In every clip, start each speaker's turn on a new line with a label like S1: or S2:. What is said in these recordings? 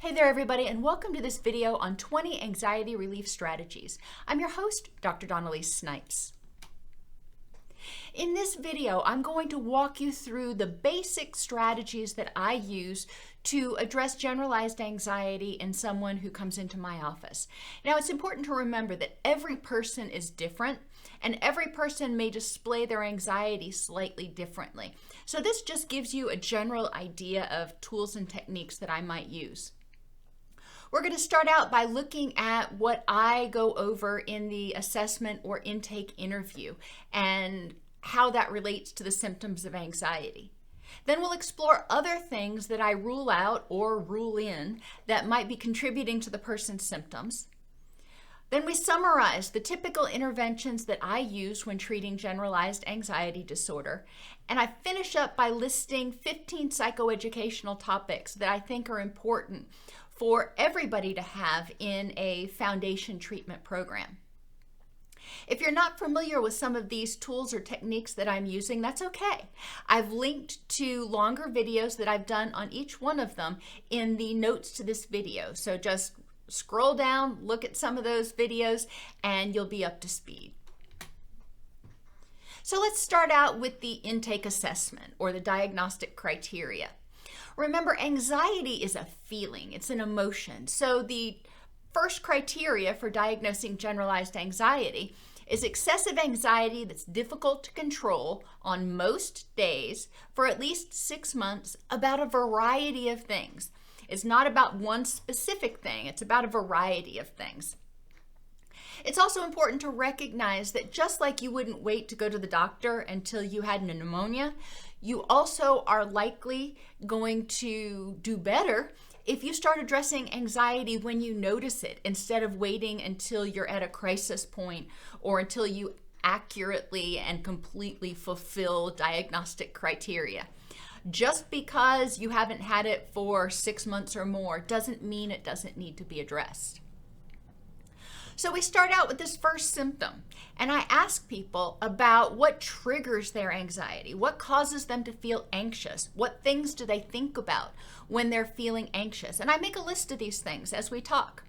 S1: Hey there everybody, and welcome to this video on 20 anxiety relief strategies. I'm your host, Dr. Elise Snipes. In this video, I'm going to walk you through the basic strategies that I use to address generalized anxiety in someone who comes into my office. Now, it's important to remember that every person is different, and every person may display their anxiety slightly differently. So this just gives you a general idea of tools and techniques that I might use. We're going to start out by looking at what I go over in the assessment or intake interview and how that relates to the symptoms of anxiety. Then we'll explore other things that I rule out or rule in that might be contributing to the person's symptoms. Then we summarize the typical interventions that I use when treating generalized anxiety disorder. And I finish up by listing 15 psychoeducational topics that I think are important for everybody to have in a foundation treatment program. If you're not familiar with some of these tools or techniques that I'm using, that's okay. I've linked to longer videos that I've done on each one of them in the notes to this video. So just scroll down, look at some of those videos, and you'll be up to speed. So let's start out with the intake assessment or the diagnostic criteria. Remember, anxiety is a feeling, it's an emotion. So the first criteria for diagnosing generalized anxiety is excessive anxiety that's difficult to control on most days for at least 6 months about a variety of things. It's not about one specific thing, it's about a variety of things. It's also important to recognize that just like you wouldn't wait to go to the doctor until you had a pneumonia, you also are likely going to do better if you start addressing anxiety when you notice it instead of waiting until you're at a crisis point or until you accurately and completely fulfill diagnostic criteria. Just because you haven't had it for 6 months or more doesn't mean it doesn't need to be addressed. So we start out with this first symptom, and I ask people about what triggers their anxiety, what causes them to feel anxious, what things do they think about when they're feeling anxious, and I make a list of these things as we talk.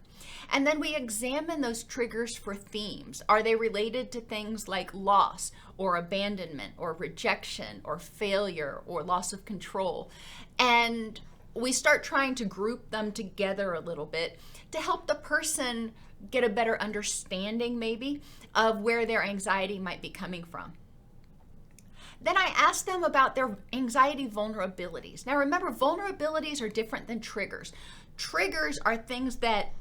S1: And then we examine those triggers for themes. Are they related to things like loss or abandonment or rejection or failure or loss of control? And we start trying to group them together a little bit to help the person get a better understanding maybe of where their anxiety might be coming from. Then I ask them about their anxiety vulnerabilities. Now remember, vulnerabilities are different than triggers. Triggers are things that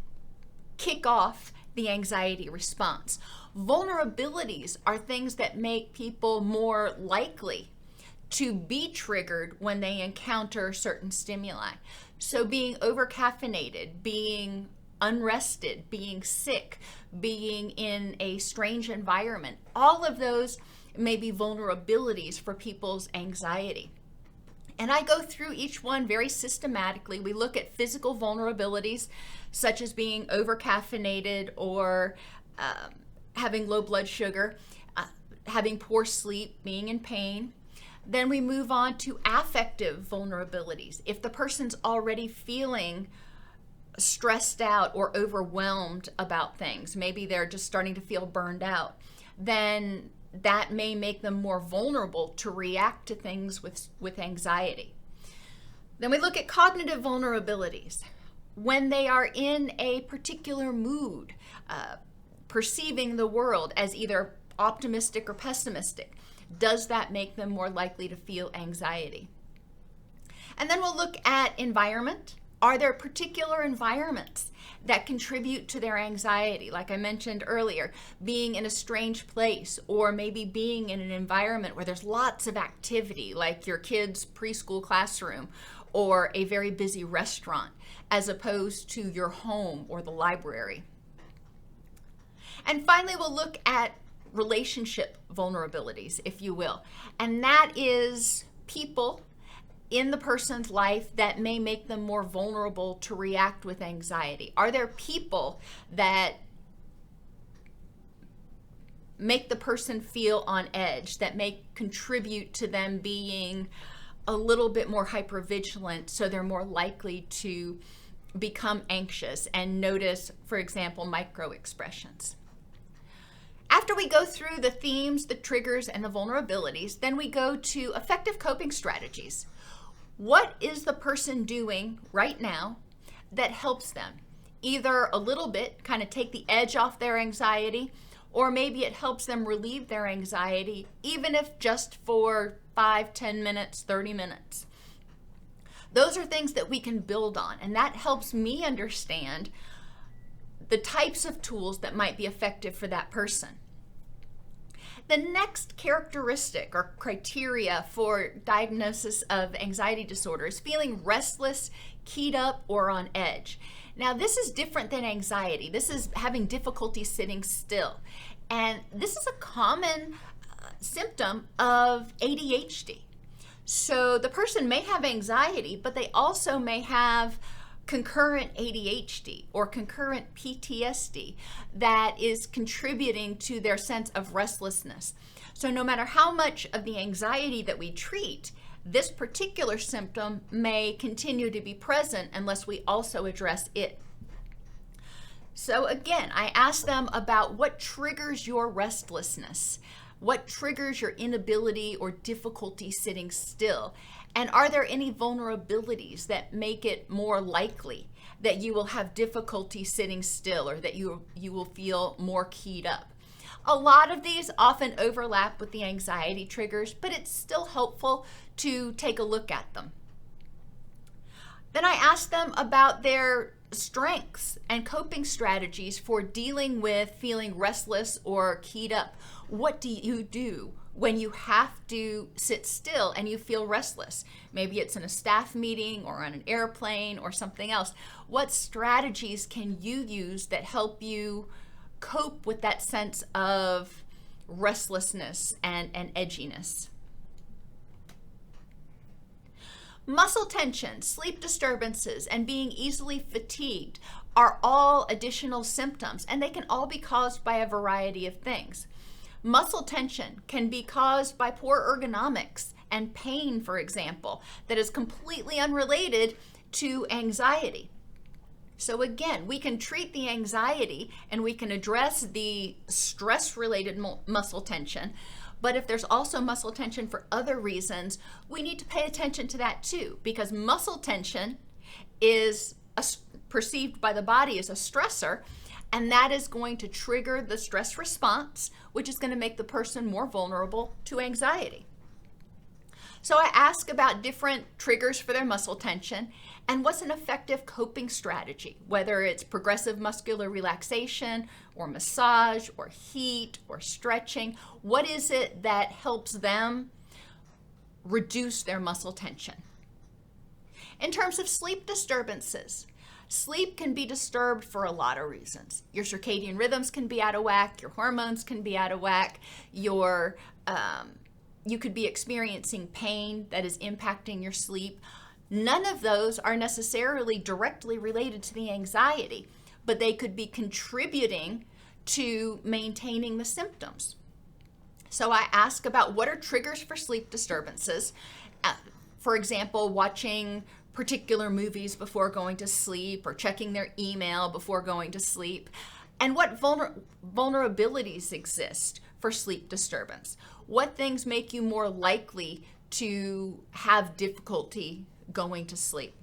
S1: kick off the anxiety response. Vulnerabilities are things that make people more likely to be triggered when they encounter certain stimuli. So being overcaffeinated, being unrested, being sick, being in a strange environment, all of those may be vulnerabilities for people's anxiety. And I go through each one very systematically. We look at physical vulnerabilities, such as being overcaffeinated or having low blood sugar, having poor sleep, being in pain. Then we move on to affective vulnerabilities. If the person's already feeling stressed out or overwhelmed about things, maybe they're just starting to feel burned out, then that may make them more vulnerable to react to things with anxiety. Then we look at cognitive vulnerabilities. When they are in a particular mood, perceiving the world as either optimistic or pessimistic, does that make them more likely to feel anxiety? And then we'll look at environment. Are there particular environments that contribute to their anxiety? Like I mentioned earlier, being in a strange place or maybe being in an environment where there's lots of activity, like your kid's preschool classroom or a very busy restaurant, as opposed to your home or the library. And finally, we'll look at relationship vulnerabilities, if you will. And that is people in the person's life that may make them more vulnerable to react with anxiety. Are there people that make the person feel on edge, that may contribute to them being a little bit more hypervigilant, so they're more likely to become anxious and notice, for example, micro expressions. After we go through the themes, the triggers, and the vulnerabilities, then we go to effective coping strategies. What is the person doing right now that helps them? Either a little bit, kind of take the edge off their anxiety, or maybe it helps them relieve their anxiety, even if just for 5, 10 minutes, 30 minutes. Those are things that we can build on, and that helps me understand the types of tools that might be effective for that person. The next characteristic or criteria for diagnosis of anxiety disorder is feeling restless, keyed up, or on edge. Now, this is different than anxiety. This is having difficulty sitting still. And this is a common symptom of ADHD. So the person may have anxiety, but they also may have concurrent ADHD or concurrent PTSD that is contributing to their sense of restlessness. So no matter how much of the anxiety that we treat, this particular symptom may continue to be present unless we also address it. So again, I ask them about what triggers your restlessness, what triggers your inability or difficulty sitting still, and are there any vulnerabilities that make it more likely that you will have difficulty sitting still or that you will feel more keyed up? A lot of these often overlap with the anxiety triggers, but it's still helpful to take a look at them. Then I ask them about their strengths and coping strategies for dealing with feeling restless or keyed up. What do you do when you have to sit still and you feel restless? Maybe it's in a staff meeting or on an airplane or something else. What strategies can you use that help you cope with that sense of restlessness and edginess? Muscle tension, sleep disturbances, and being easily fatigued are all additional symptoms, and they can all be caused by a variety of things. Muscle tension can be caused by poor ergonomics and pain, for example, that is completely unrelated to anxiety. So again, we can treat the anxiety and we can address the stress-related muscle tension, but if there's also muscle tension for other reasons, we need to pay attention to that too, because muscle tension is perceived by the body as a stressor, and that is going to trigger the stress response, which is going to make the person more vulnerable to anxiety. So I ask about different triggers for their muscle tension and what's an effective coping strategy, whether it's progressive muscular relaxation or massage or heat or stretching. What is it that helps them reduce their muscle tension? In terms of sleep disturbances, sleep can be disturbed for a lot of reasons. Your circadian rhythms can be out of whack, your hormones can be out of whack, you could be experiencing pain that is impacting your sleep. None of those are necessarily directly related to the anxiety, but they could be contributing to maintaining the symptoms. So I ask about what are triggers for sleep disturbances. For example, watching particular movies before going to sleep or checking their email before going to sleep, and what vulnerabilities exist for sleep disturbance. What things make you more likely to have difficulty going to sleep?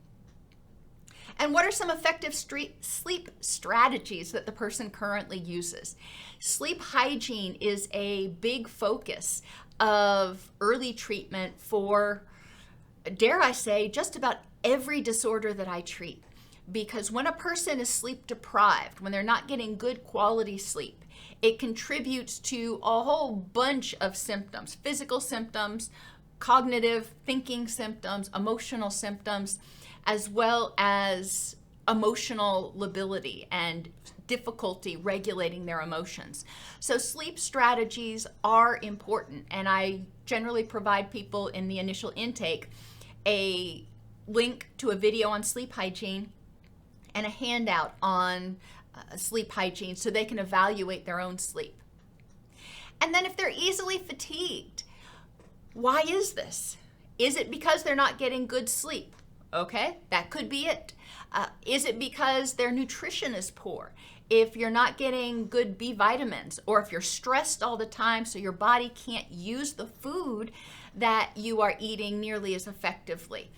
S1: And what are some effective sleep strategies that the person currently uses? Sleep hygiene is a big focus of early treatment for, dare I say, just about every disorder that I treat. Because when a person is sleep deprived, when they're not getting good quality sleep, it contributes to a whole bunch of symptoms, physical symptoms, cognitive thinking symptoms, emotional symptoms, as well as emotional lability and difficulty regulating their emotions. So sleep strategies are important, and I generally provide people in the initial intake a link to a video on sleep hygiene and a handout on sleep hygiene so they can evaluate their own sleep. And then if they're easily fatigued, why is this? Is it because they're not getting good sleep? Okay, that could be it. Is it because their nutrition is poor? If you're not getting good B vitamins, or if you're stressed all the time so your body can't use the food that you are eating nearly as effectively,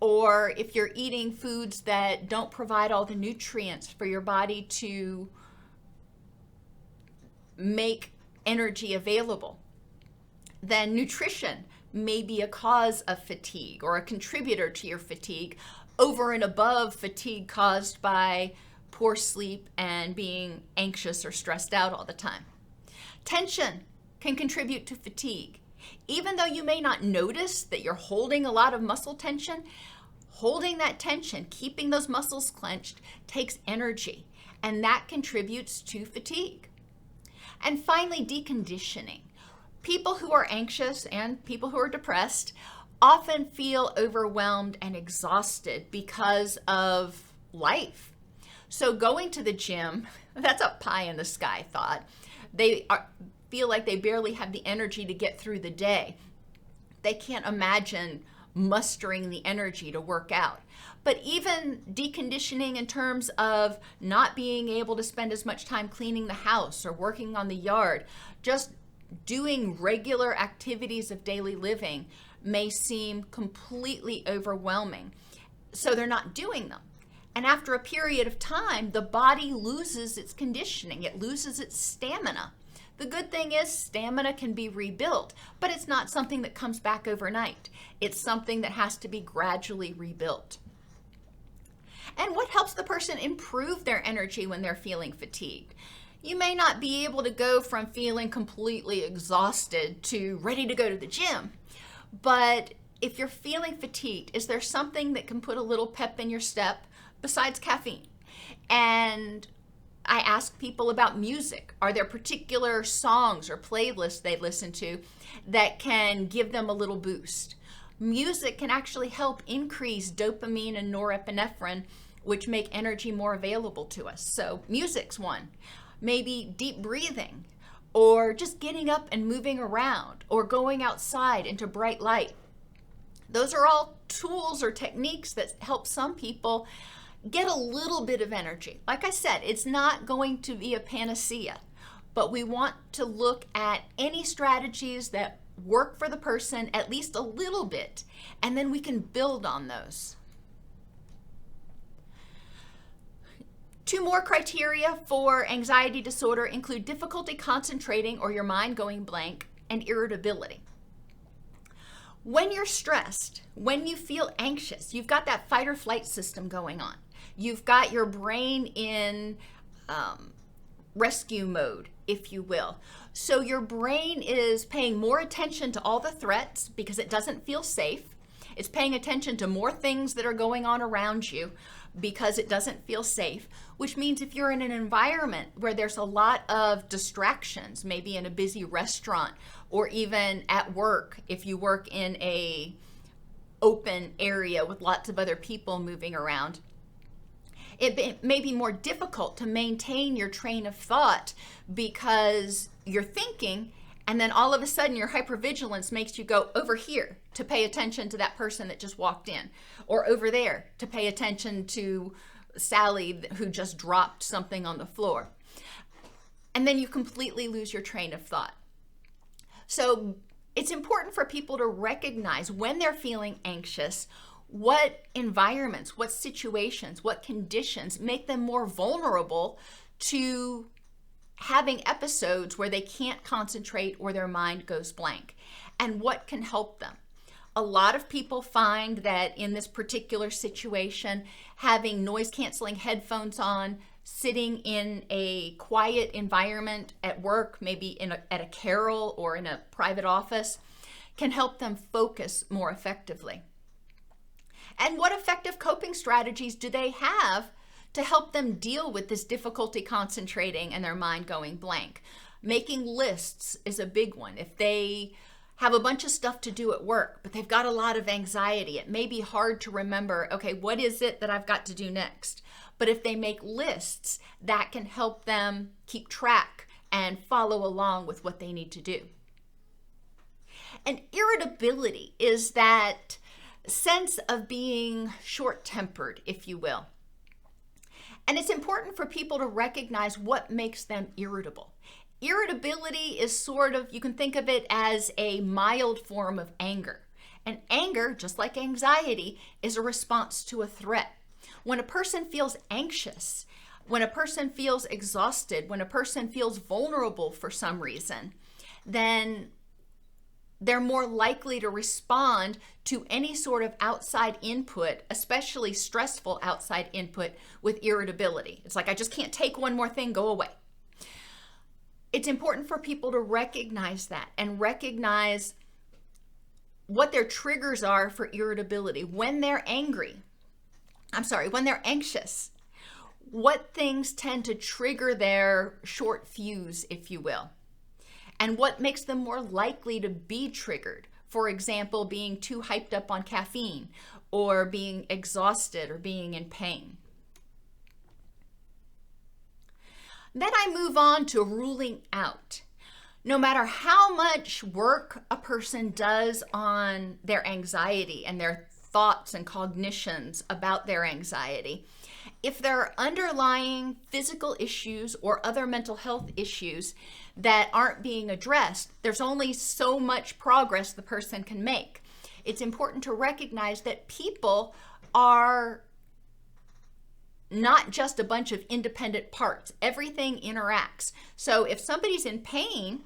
S1: or if you're eating foods that don't provide all the nutrients for your body to make energy available, then nutrition may be a cause of fatigue or a contributor to your fatigue over and above fatigue caused by poor sleep and being anxious or stressed out all the time. Tension can contribute to fatigue. Even though you may not notice that you're holding a lot of muscle tension, holding that tension, keeping those muscles clenched, takes energy, and that contributes to fatigue. And finally, deconditioning. People who are anxious and people who are depressed often feel overwhelmed and exhausted because of life. So going to the gym, that's a pie in the sky thought. They feel like they barely have the energy to get through the day. They can't imagine mustering the energy to work out. But even deconditioning in terms of not being able to spend as much time cleaning the house or working on the yard, just doing regular activities of daily living may seem completely overwhelming. So they're not doing them. And after a period of time, the body loses its conditioning. It loses its stamina. The good thing is stamina can be rebuilt, but it's not something that comes back overnight. It's something that has to be gradually rebuilt. And what helps the person improve their energy when they're feeling fatigued? You may not be able to go from feeling completely exhausted to ready to go to the gym, but if you're feeling fatigued, is there something that can put a little pep in your step besides caffeine? And I ask people about music. Are there particular songs or playlists they listen to that can give them a little boost? Music can actually help increase dopamine and norepinephrine, which make energy more available to us. So music's one. Maybe deep breathing, or just getting up and moving around, or going outside into bright light. Those are all tools or techniques that help some people get a little bit of energy. Like I said, it's not going to be a panacea, but we want to look at any strategies that work for the person at least a little bit, and then we can build on those. 2 more criteria for anxiety disorder include difficulty concentrating or your mind going blank, and irritability. When you're stressed, when you feel anxious, you've got that fight or flight system going on. You've got your brain in rescue mode, if you will. So your brain is paying more attention to all the threats because it doesn't feel safe. It's paying attention to more things that are going on around you because it doesn't feel safe, which means if you're in an environment where there's a lot of distractions, maybe in a busy restaurant or even at work, if you work in a open area with lots of other people moving around, it may be more difficult to maintain your train of thought because you're thinking, and then all of a sudden your hypervigilance makes you go over here to pay attention to that person that just walked in, or over there to pay attention to Sally who just dropped something on the floor. And then you completely lose your train of thought. So it's important for people to recognize when they're feeling anxious, what environments, what situations, what conditions make them more vulnerable to having episodes where they can't concentrate or their mind goes blank, and what can help them. A lot of people find that in this particular situation, having noise canceling headphones on, sitting in a quiet environment at work, maybe at a carrel or in a private office, can help them focus more effectively. And what effective coping strategies do they have to help them deal with this difficulty concentrating and their mind going blank? Making lists is a big one. If they have a bunch of stuff to do at work, but they've got a lot of anxiety, it may be hard to remember, okay, what is it that I've got to do next? But if they make lists, that can help them keep track and follow along with what they need to do. And irritability is that sense of being short-tempered, if you will. And it's important for people to recognize what makes them irritable. Irritability is sort of, you can think of it as a mild form of anger. And anger, just like anxiety, is a response to a threat. When a person feels anxious, when a person feels exhausted, when a person feels vulnerable for some reason, then they're more likely to respond to any sort of outside input, especially stressful outside input, with irritability. It's like, I just can't take one more thing, go away. It's important for people to recognize that and recognize what their triggers are for irritability. When they're when they're anxious, what things tend to trigger their short fuse, if you will, and what makes them more likely to be triggered. For example, being too hyped up on caffeine, or being exhausted, or being in pain. Then I move on to ruling out. No matter how much work a person does on their anxiety and their thoughts and cognitions about their anxiety, if there are underlying physical issues or other mental health issues that aren't being addressed, there's only so much progress the person can make. It's important to recognize that people are not just a bunch of independent parts. Everything interacts. So if somebody's in pain,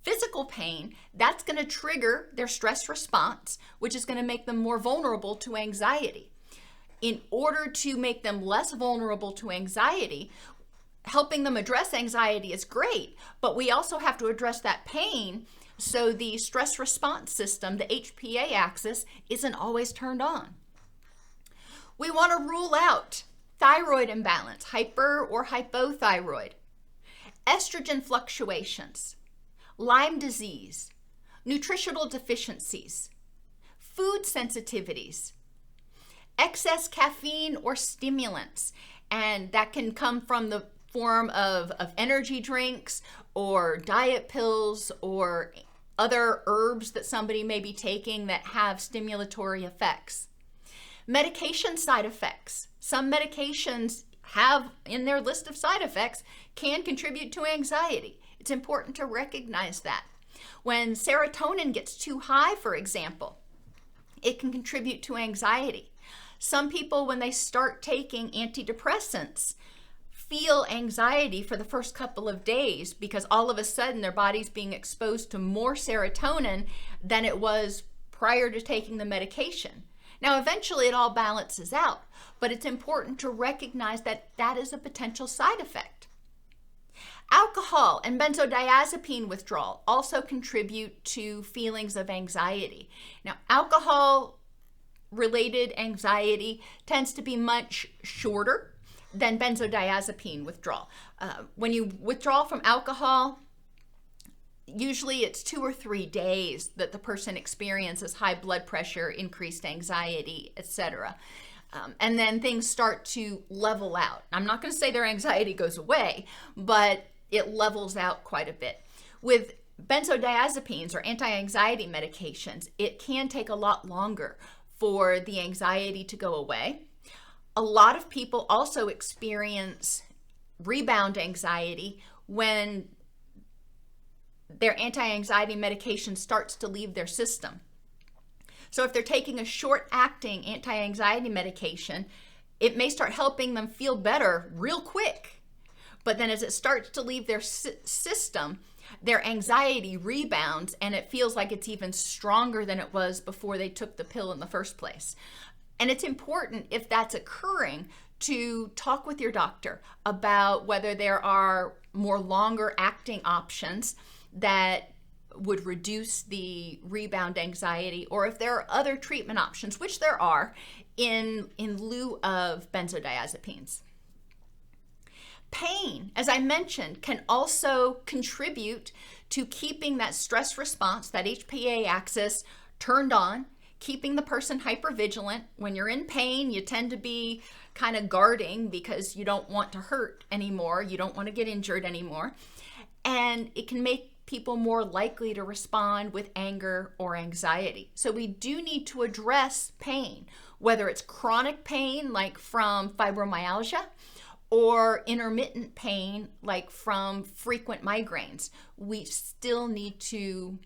S1: physical pain, that's going to trigger their stress response, which is going to make them more vulnerable to anxiety. In order to make them less vulnerable to anxiety, helping them address anxiety is great, but we also have to address that pain so the stress response system, the HPA axis, isn't always turned on. We want to rule out thyroid imbalance, hyper or hypothyroid, estrogen fluctuations, Lyme disease, nutritional deficiencies, food sensitivities, excess caffeine or stimulants, and that can come from the form of energy drinks or diet pills or other herbs that somebody may be taking that have stimulatory effects. Medication side effects. Some medications have in their list of side effects can contribute to anxiety. It's important to recognize that. When serotonin gets too high, for example, it can contribute to anxiety. Some people, when they start taking antidepressants, feel anxiety for the first couple of days because all of a sudden their body's being exposed to more serotonin than it was prior to taking the medication. Now, eventually it all balances out, but it's important to recognize that that is a potential side effect. Alcohol and benzodiazepine withdrawal also contribute to feelings of anxiety. Now, alcohol-related anxiety tends to be much shorter than benzodiazepine withdrawal. When you withdraw from alcohol, usually it's 2 or 3 days that the person experiences high blood pressure, increased anxiety, etc. And then things start to level out. I'm not going to say their anxiety goes away, but it levels out quite a bit. With benzodiazepines or anti-anxiety medications, it can take a lot longer for the anxiety to go away. A lot of people also experience rebound anxiety when their anti-anxiety medication starts to leave their system. So if they're taking a short-acting anti-anxiety medication, it may start helping them feel better real quick. But then as it starts to leave their system, their anxiety rebounds and it feels like it's even stronger than it was before they took the pill in the first place. And it's important, if that's occurring, to talk with your doctor about whether there are more longer acting options that would reduce the rebound anxiety, or if there are other treatment options, which there are, in lieu of benzodiazepines. Pain, as I mentioned, can also contribute to keeping that stress response, that HPA axis, turned on, keeping the person hypervigilant. When you're in pain, you tend to be kind of guarding because you don't want to hurt anymore. You don't want to get injured anymore. And it can make people more likely to respond with anger or anxiety. So we do need to address pain, whether it's chronic pain like from fibromyalgia or intermittent pain like from frequent migraines. We still need to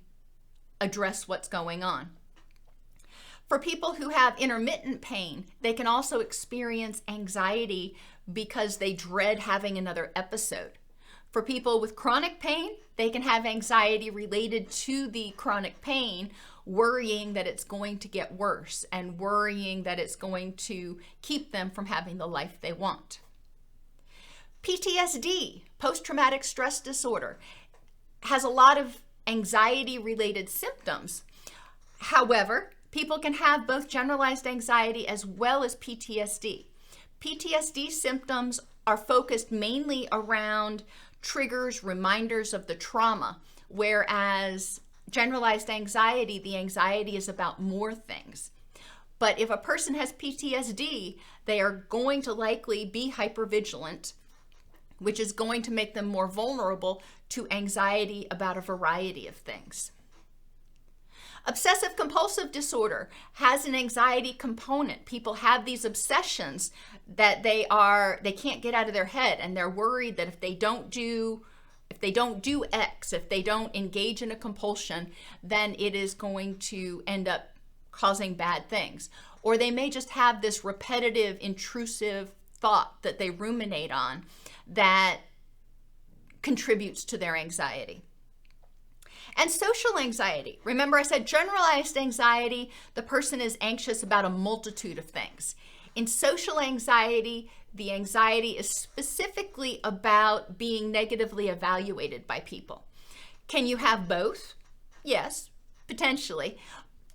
S1: address what's going on. For people who have intermittent pain, they can also experience anxiety because they dread having another episode. For people with chronic pain, they can have anxiety related to the chronic pain, worrying that it's going to get worse and worrying that it's going to keep them from having the life they want. PTSD, post-traumatic stress disorder, has a lot of anxiety-related symptoms. However, people can have both generalized anxiety as well as PTSD. PTSD symptoms are focused mainly around triggers, reminders of the trauma, whereas generalized anxiety, the anxiety is about more things. But if a person has PTSD, they are going to likely be hypervigilant, which is going to make them more vulnerable to anxiety about a variety of things. Obsessive compulsive disorder has an anxiety component. People have these obsessions that they can't get out of their head, and they're worried that if they don't do X, if they don't engage in a compulsion, then it is going to end up causing bad things. Or they may just have this repetitive, intrusive thought that they ruminate on that contributes to their anxiety. And social anxiety. Remember, I said generalized anxiety, the person is anxious about a multitude of things. In social anxiety, the anxiety is specifically about being negatively evaluated by people. Can you have both? Yes, potentially.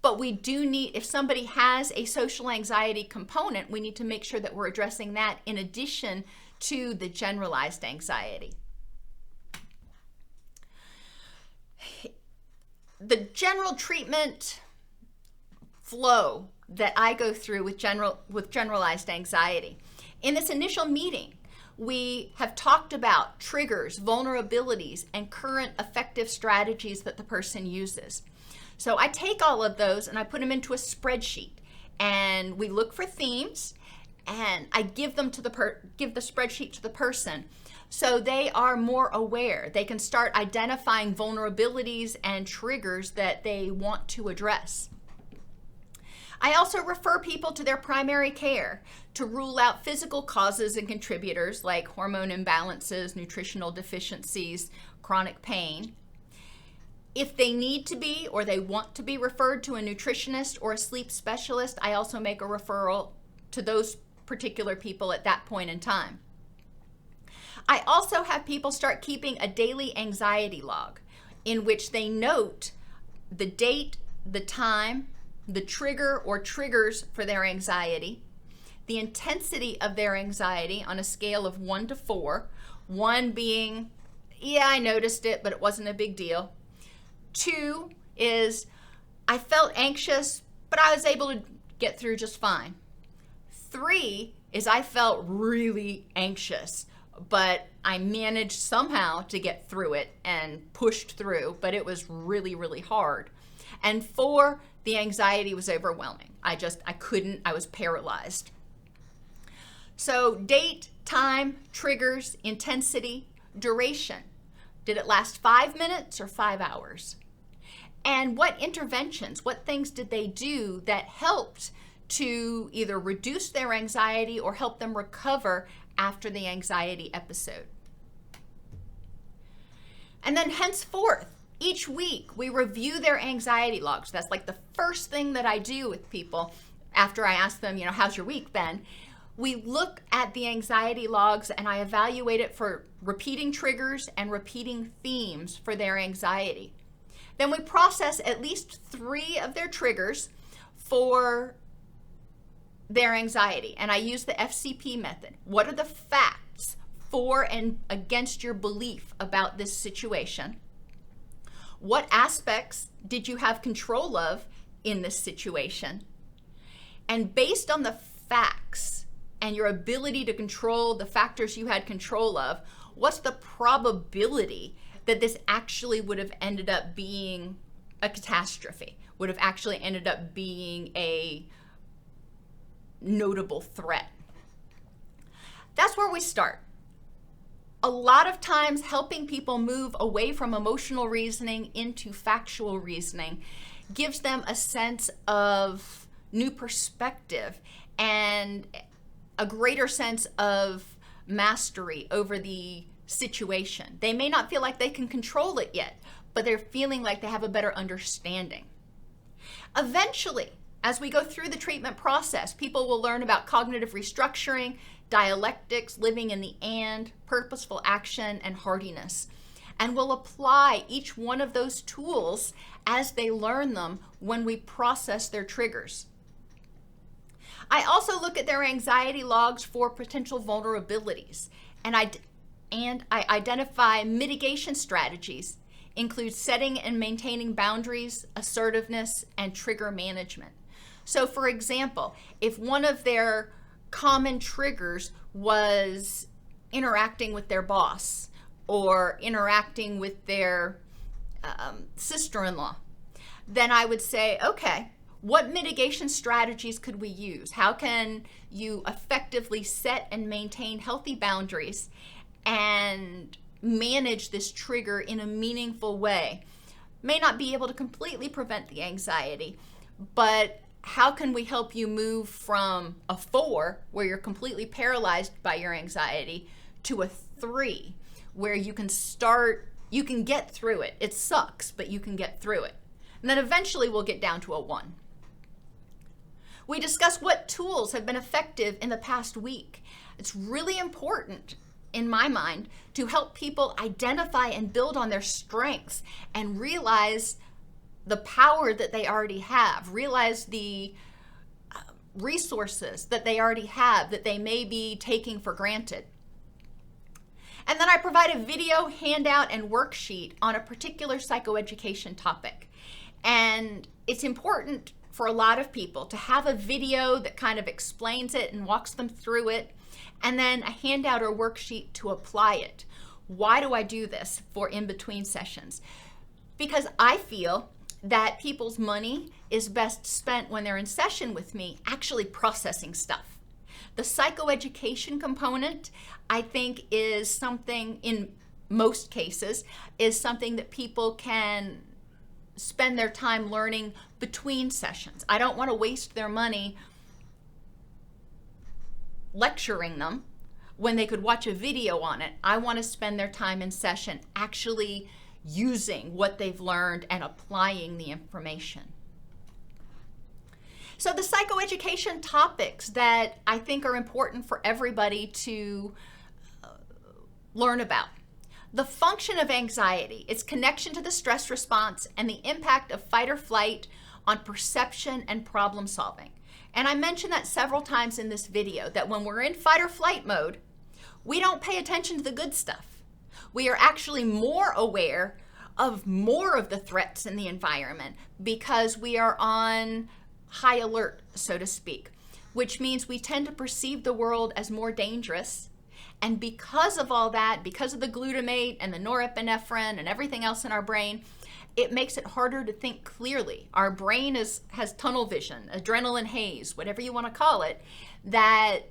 S1: But we do need, if somebody has a social anxiety component, we need to make sure that we're addressing that in addition to the generalized anxiety. The general treatment flow that I go through with generalized anxiety. In this initial meeting, we have talked about triggers, vulnerabilities, and current effective strategies that the person uses. So I take all of those and I put them into a spreadsheet, and we look for themes, and I give the spreadsheet to the person so they are more aware. They can start identifying vulnerabilities and triggers that they want to address. I also refer people to their primary care to rule out physical causes and contributors like hormone imbalances, nutritional deficiencies, chronic pain. If they need to be or they want to be referred to a nutritionist or a sleep specialist, I also make a referral to those particular people at that point in time. I also have people start keeping a daily anxiety log in which they note the date, the time, the trigger or triggers for their anxiety, the intensity of their anxiety on a scale of 1 to 4, 1 being, yeah, I noticed it, but it wasn't a big deal. 2 is, I felt anxious, but I was able to get through just fine. 3 is, I felt really anxious, but I managed somehow to get through it and pushed through, but it was really, really hard. And 4, the anxiety was overwhelming. I couldn't, I was paralyzed. So date, time, triggers, intensity, duration. Did it last 5 minutes or 5 hours? And what interventions, what things did they do that helped to either reduce their anxiety or help them recover after the anxiety episode? And then henceforth, each week we review their anxiety logs. That's like the first thing that I do with people after I ask them, how's your week been? We look at the anxiety logs and I evaluate it for repeating triggers and repeating themes for their anxiety. Then we process at least 3 of their triggers for their anxiety. And I use the FCP method. What are the facts for and against your belief about this situation? What aspects did you have control of in this situation? And based on the facts and your ability to control the factors you had control of, what's the probability that this actually would have ended up being a catastrophe, would have actually ended up being a notable threat. That's where we start. A lot of times helping people move away from emotional reasoning into factual reasoning gives them a sense of new perspective and a greater sense of mastery over the situation. They may not feel like they can control it yet, but they're feeling like they have a better understanding. Eventually, as we go through the treatment process, people will learn about cognitive restructuring, dialectics, living in the and, purposeful action, and hardiness, and will apply each one of those tools as they learn them when we process their triggers. I also look at their anxiety logs for potential vulnerabilities, and I identify mitigation strategies, include setting and maintaining boundaries, assertiveness, and trigger management. So for example, if one of their common triggers was interacting with their boss or interacting with their sister-in-law, then I would say, okay, what mitigation strategies could we use? How can you effectively set and maintain healthy boundaries and manage this trigger in a meaningful way? May not be able to completely prevent the anxiety, but how can we help you move from a 4, where you're completely paralyzed by your anxiety, to a 3, where you can get through it. It sucks, but you can get through it. And then eventually we'll get down to a 1. We discuss what tools have been effective in the past week. It's really important, in my mind, to help people identify and build on their strengths and realize the power that they already have, realize the resources that they already have that they may be taking for granted. And then I provide a video, handout, and worksheet on a particular psychoeducation topic. And it's important for a lot of people to have a video that kind of explains it and walks them through it, and then a handout or worksheet to apply it. Why do I do this for in-between sessions? Because I feel that people's money is best spent when they're in session with me actually processing stuff. The psychoeducation component, I think, is something, in most cases, is something that people can spend their time learning between sessions. I don't want to waste their money lecturing them when they could watch a video on it. I want to spend their time in session actually using what they've learned and applying the information. So the psychoeducation topics that I think are important for everybody to learn about. The function of anxiety, its connection to the stress response, and the impact of fight or flight on perception and problem solving. And I mentioned that several times in this video, that when we're in fight or flight mode, we don't pay attention to the good stuff. We are actually more aware of more of the threats in the environment because we are on high alert, so to speak, which means we tend to perceive the world as more dangerous. And because of all that, because of the glutamate and the norepinephrine and everything else in our brain, it makes it harder to think clearly. Our brain has tunnel vision, adrenaline haze, whatever you want to call it, that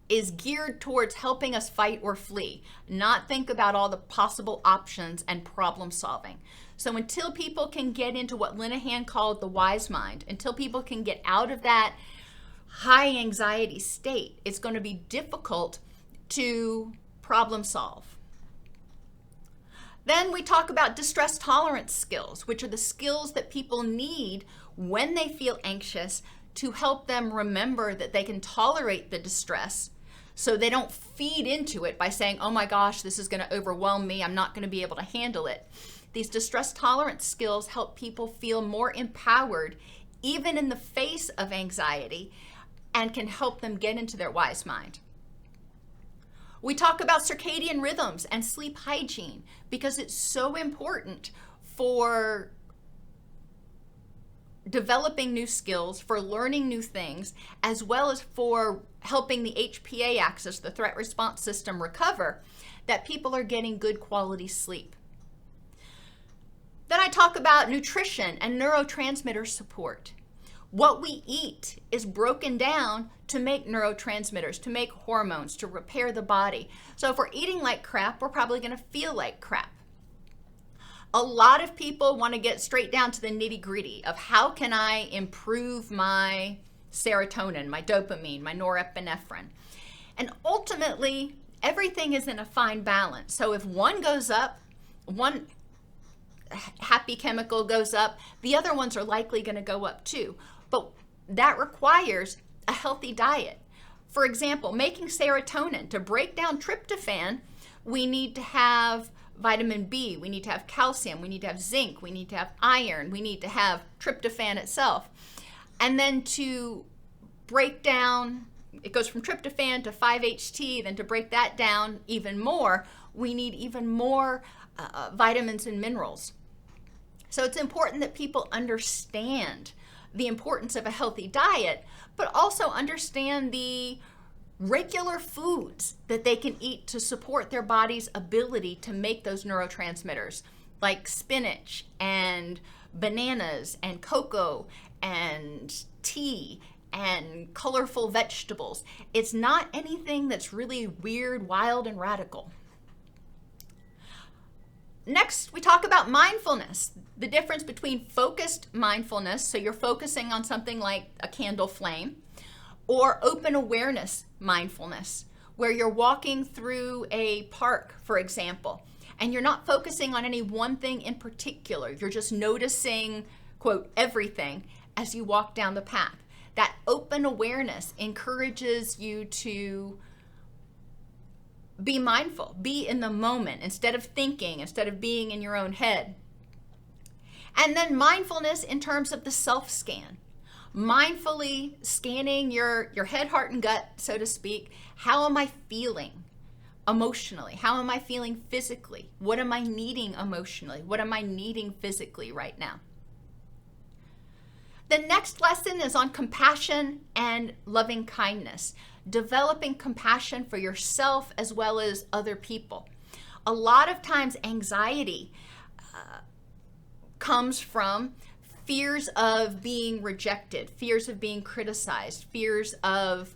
S1: is geared towards helping us fight or flee, not think about all the possible options and problem solving. So until people can get into what Linehan called the wise mind, until people can get out of that high anxiety state, it's going to be difficult to problem solve. Then we talk about distress tolerance skills, which are the skills that people need when they feel anxious to help them remember that they can tolerate the distress so they don't feed into it by saying, oh my gosh, this is going to overwhelm me, I'm not going to be able to handle it. These distress tolerance skills help people feel more empowered even in the face of anxiety and can help them get into their wise mind. We talk about circadian rhythms and sleep hygiene because it's so important for developing new skills, for learning new things, as well as for helping the HPA axis, the threat response system, recover, that people are getting good quality sleep. Then I talk about nutrition and neurotransmitter support. What we eat is broken down to make neurotransmitters, to make hormones, to repair the body. So if we're eating like crap, we're probably going to feel like crap. A lot of people want to get straight down to the nitty-gritty of how can I improve my serotonin, my dopamine, my norepinephrine. And ultimately, everything is in a fine balance. So if one goes up, one happy chemical goes up, the other ones are likely going to go up too. But that requires a healthy diet. For example, making serotonin, to break down tryptophan, we need to have vitamin B, we need to have calcium, we need to have zinc, we need to have iron, we need to have tryptophan itself. And then to break down, it goes from tryptophan to 5-HT, then to break that down even more, we need even more vitamins and minerals. So it's important that people understand the importance of a healthy diet, but also understand the regular foods that they can eat to support their body's ability to make those neurotransmitters, like spinach and bananas and cocoa and tea and colorful vegetables. It's not anything that's really weird, wild, and radical. Next, we talk about mindfulness, the difference between focused mindfulness, so you're focusing on something like a candle flame, or open awareness mindfulness, where you're walking through a park, for example, and you're not focusing on any one thing in particular. You're just noticing, quote, everything as you walk down the path. That open awareness encourages you to be mindful, be in the moment, instead of thinking, instead of being in your own head. And then mindfulness in terms of the self-scan. Mindfully scanning your head, heart, and gut, so to speak. How am I feeling emotionally? How am I feeling physically? What am I needing emotionally? What am I needing physically right now? The next lesson is on compassion and loving kindness. Developing compassion for yourself as well as other people. A lot of times anxiety comes from fears of being rejected, fears of being criticized, fears of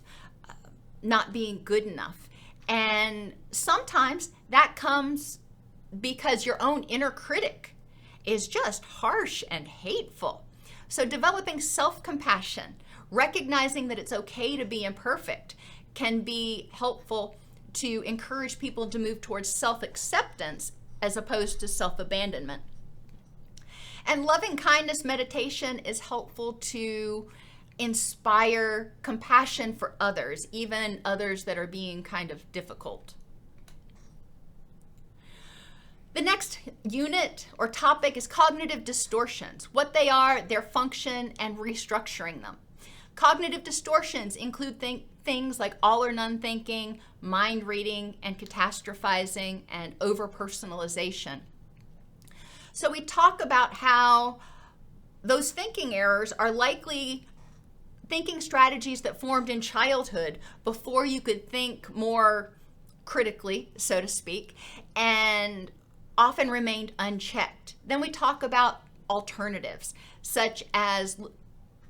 S1: not being good enough. And sometimes that comes because your own inner critic is just harsh and hateful. So developing self-compassion, recognizing that it's okay to be imperfect, can be helpful to encourage people to move towards self-acceptance as opposed to self-abandonment. And loving kindness meditation is helpful to inspire compassion for others, even others that are being kind of difficult. The next unit or topic is cognitive distortions, what they are, their function, and restructuring them. Cognitive distortions include things like all or none thinking, mind reading, and catastrophizing, and over-personalization. So we talk about how those thinking errors are likely thinking strategies that formed in childhood before you could think more critically, so to speak, and often remained unchecked. Then we talk about alternatives, such as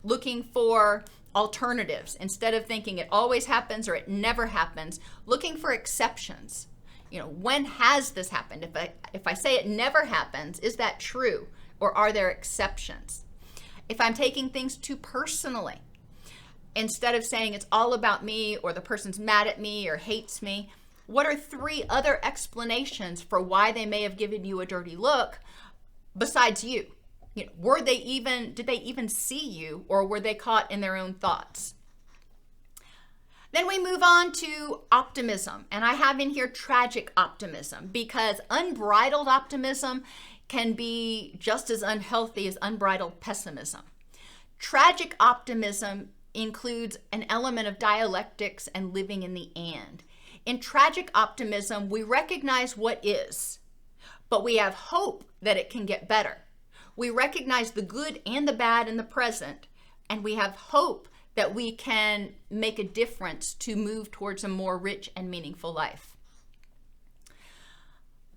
S1: looking for alternatives. Instead of thinking it always happens or it never happens, looking for exceptions. You know, when has this happened? If I say it never happens, is that true? Or are there exceptions? If I'm taking things too personally, instead of saying it's all about me or the person's mad at me or hates me, what are 3 other explanations for why they may have given you a dirty look besides you? You know, did they even see you, or were they caught in their own thoughts? Then we move on to optimism, and I have in here tragic optimism, because unbridled optimism can be just as unhealthy as unbridled pessimism. Tragic optimism includes an element of dialectics and living in the and. In tragic optimism, we recognize what is, but we have hope that it can get better. We recognize the good and the bad in the present, and we have hope that we can make a difference to move towards a more rich and meaningful life.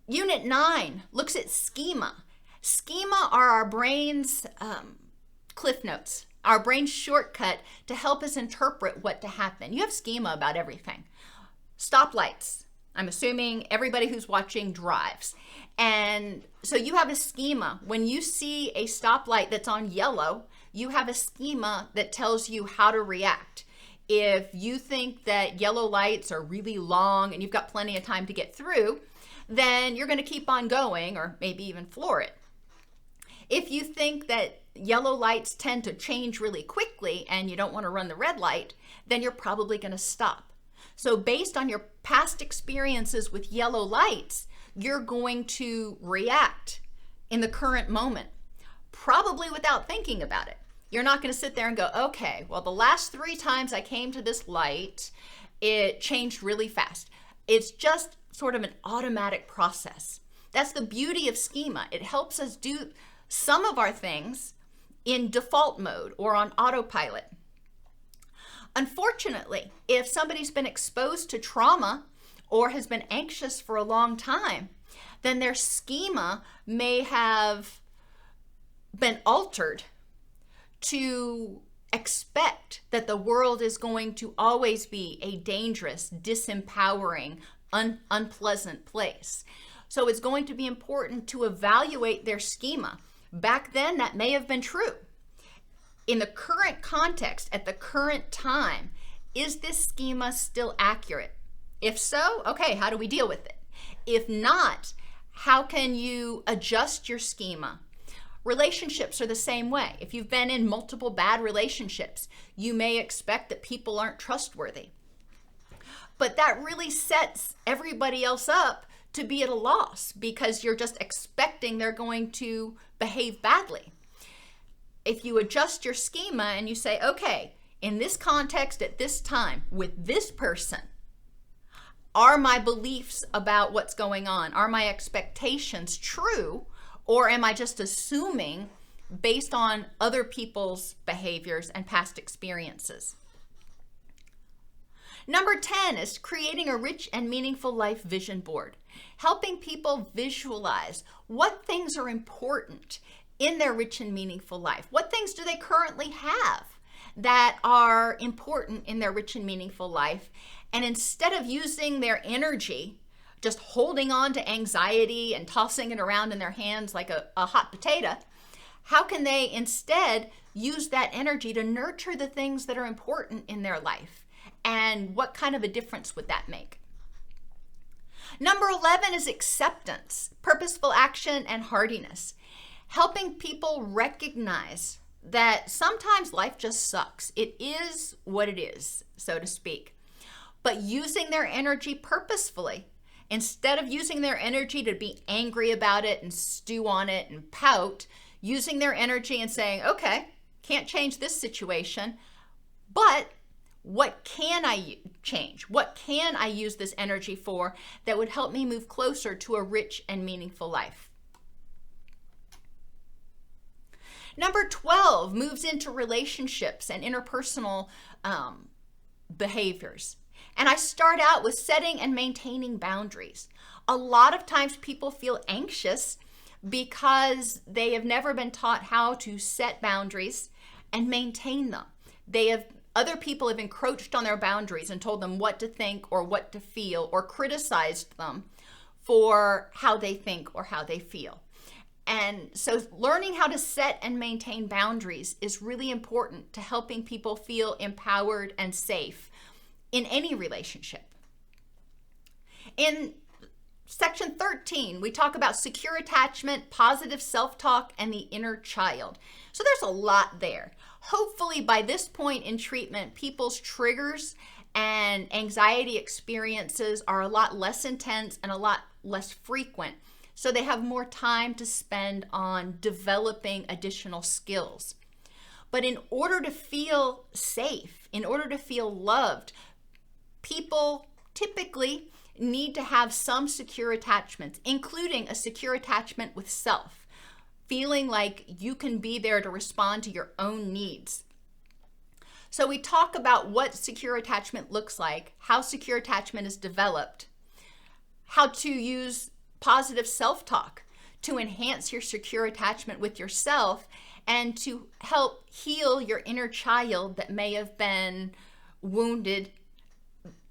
S1: Unit 9 looks at schema. Schema are our brain's cliff notes, our brain's shortcut to help us interpret what to happen. You have schema about everything. Stoplights. I'm assuming everybody who's watching drives. And so you have a schema. When you see a stoplight that's on yellow, you have a schema that tells you how to react. If you think that yellow lights are really long and you've got plenty of time to get through, then you're going to keep on going or maybe even floor it. If you think that yellow lights tend to change really quickly and you don't want to run the red light, then you're probably going to stop. So based on your past experiences with yellow lights, you're going to react in the current moment, probably without thinking about it. You're not going to sit there and go, okay, well, the last 3 times I came to this light, it changed really fast. It's just sort of an automatic process. That's the beauty of schema. It helps us do some of our things in default mode or on autopilot. Unfortunately, if somebody's been exposed to trauma or has been anxious for a long time, then their schema may have been altered to expect that the world is going to always be a dangerous, disempowering, unpleasant place. So it's going to be important to evaluate their schema. Back then, that may have been true. In the current context, at the current time, is this schema still accurate? If so, okay, how do we deal with it? If not, how can you adjust your schema? Relationships are the same way. If you've been in multiple bad relationships, you may expect that people aren't trustworthy. But that really sets everybody else up to be at a loss because you're just expecting they're going to behave badly. If you adjust your schema and you say, okay, in this context, at this time, with this person, are my beliefs about what's going on, are my expectations true, or am I just assuming based on other people's behaviors and past experiences? Number 10 is creating a rich and meaningful life vision board, helping people visualize what things are important in their rich and meaningful life. What things do they currently have that are important in their rich and meaningful life? And instead of using their energy, just holding on to anxiety and tossing it around in their hands like a hot potato, how can they instead use that energy to nurture the things that are important in their life? And what kind of a difference would that make? Number 11 is acceptance, purposeful action, and hardiness. Helping people recognize that sometimes life just sucks. It is what it is, so to speak. But using their energy purposefully, instead of using their energy to be angry about it and stew on it and pout, using their energy and saying, okay, can't change this situation, but what can I change? What can I use this energy for that would help me move closer to a rich and meaningful life? Number 12 moves into relationships and interpersonal behaviors. And I start out with setting and maintaining boundaries. A lot of times people feel anxious because they have never been taught how to set boundaries and maintain them. Other people have encroached on their boundaries and told them what to think or what to feel or criticized them for how they think or how they feel. And so learning how to set and maintain boundaries is really important to helping people feel empowered and safe in any relationship. In section 13, we talk about secure attachment, positive self-talk, and the inner child. So there's a lot there. Hopefully by this point in treatment, people's triggers and anxiety experiences are a lot less intense and a lot less frequent. So they have more time to spend on developing additional skills. But in order to feel safe, in order to feel loved, people typically need to have some secure attachments, including a secure attachment with self. feeling like you can be there to respond to your own needs. So we talk about what secure attachment looks like, how secure attachment is developed, how to use positive self-talk to enhance your secure attachment with yourself and to help heal your inner child that may have been wounded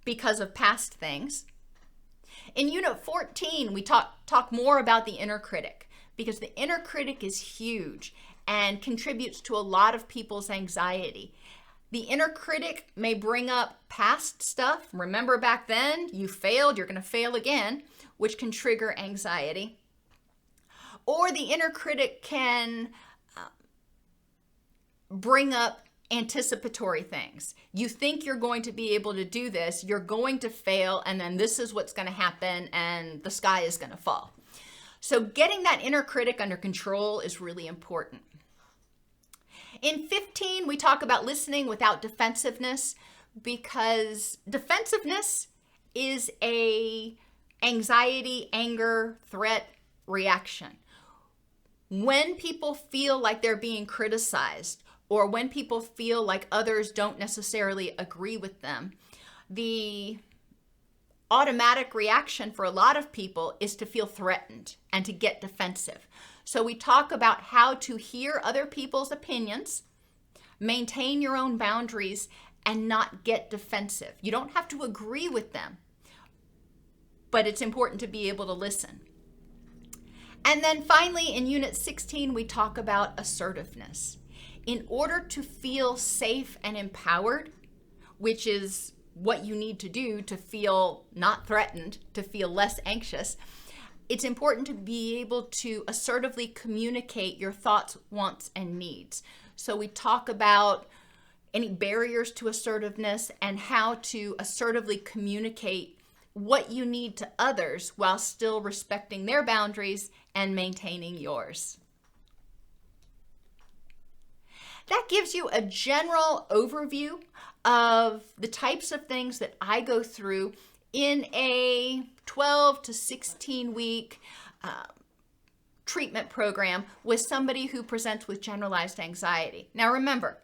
S1: because of past things. In Unit 14, we talk more about the inner critic, because the inner critic is huge and contributes to a lot of people's anxiety. The inner critic may bring up past stuff. Remember back then, you failed, you're going to fail again, which can trigger anxiety. Or the inner critic can bring up anticipatory things. You think you're going to be able to do this, you're going to fail, and then this is what's going to happen, and the sky is going to fall. So getting that inner critic under control is really important. In 15, we talk about listening without defensiveness, because defensiveness is a anxiety, anger, threat reaction. When people feel like they're being criticized, or when people feel like others don't necessarily agree with them, the automatic reaction for a lot of people is to feel threatened and to get defensive. So we talk about how to hear other people's opinions, maintain your own boundaries, and not get defensive. You don't have to agree with them, but it's important to be able to listen. And then finally, in Unit 16, we talk about assertiveness. In order to feel safe and empowered, which is what you need to do to feel not threatened, to feel less anxious, it's important to be able to assertively communicate your thoughts, wants, and needs. So we talk about any barriers to assertiveness and how to assertively communicate what you need to others while still respecting their boundaries and maintaining yours. That gives you a general overview of the types of things that I go through in a 12 to 16 week treatment program with somebody who presents with generalized anxiety. Now remember,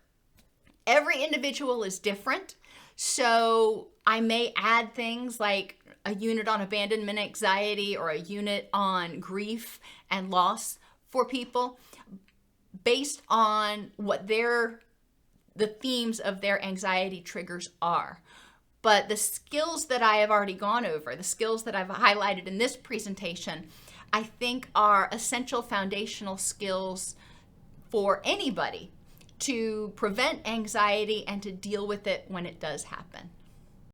S1: every individual is different, so I may add things like a unit on abandonment anxiety or a unit on grief and loss for people based on what the themes of their anxiety triggers are. But the skills that I have already gone over, the skills that I've highlighted in this presentation, I think are essential foundational skills for anybody to prevent anxiety and to deal with it when it does happen.